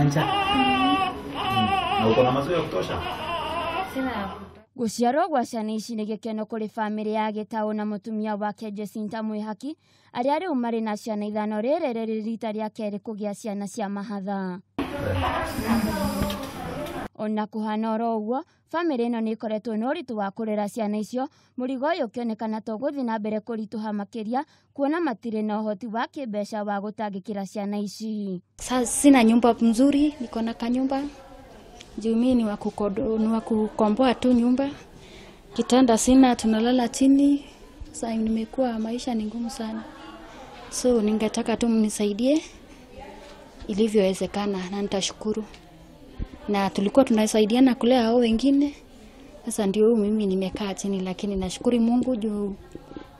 Na uko na maziwa ya kutosha? Sina. Guciarwo gwa ciana ici nĩ gĩkeno kũrĩ bamĩrĩ ya Gĩtaũ na mũtumia wake Jacinta Mwihaki, arĩa rĩu marĩ na ciana 5, rĩrĩ rĩrĩ rita rĩa kerĩ kũgĩa ciana cia mahatha. Ona kũhana oro ũguo, bamĩrĩ ĩno nĩ ĩkoretwo na ũritũ wa kũrera ciana icio, mũrigo ũyũ ũkĩonekana to gũthiĩ na mbere kũritũha makĩria, kuona matirĩ na ũhoti wa kĩmbeca wa gũtangĩkĩra ciana ici. Sina nyumba nzuri, niko na kanyumba. Juu mimi ni wa kukomboa tu nyumba. Kitanda sina, tunalala chini. Sasa nimekuwa maisha ni ngumu sana. So ningetaka tu mnisaidie ilivyowezekana na nitashukuru. Na tulikuwa tunasaidiana kulea hao wengine. Sasa ndio mimi nimekaa chini, lakini nashukuru Mungu juu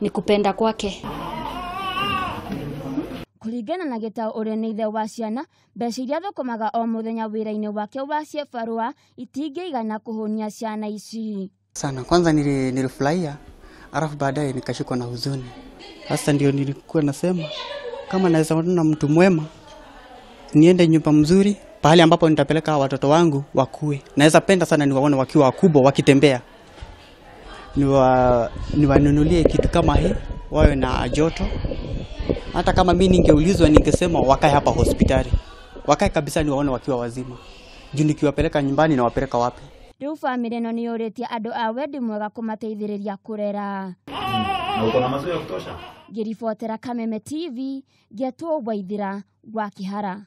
ni kupenda kwake. Kũringana na Gĩtaũ ũrĩa nĩ ithe wa ciana, mbeca iria thũkũmaga o mũthenya wĩra-inĩ wake wa cibarua itingĩigana kũhũnia ciana ici. Sana kwanza nilifurahia, alafu baadaye nikashikwa na huzuni. Sasa ndio nilikuwa nasema kama naweza kuwa na mtu mwema, niende nyumba mzuri, pahali ambapo nitapeleka watoto wangu wakue. Naweza penda sana niwaone wakiwa wakubwa wakitembea. Niwanunulie kitu kama hii, wawe na joto. Hata kama mimi ningeulizwa ningesema wakae hapa hospitali. Wakae kabisa niwaone wakiwa wazima. Juu nikiwapeleka nyumbani na wapeleka wapi? Rĩu bamĩrĩ ĩno nĩ yũrĩtie andũ a wendi mwega kũmateithĩrĩria kũrera. Na uko na maziwa ya kutosha? Ngĩribotera Kameme TV, Getwo Waithira, gwa Kĩhara.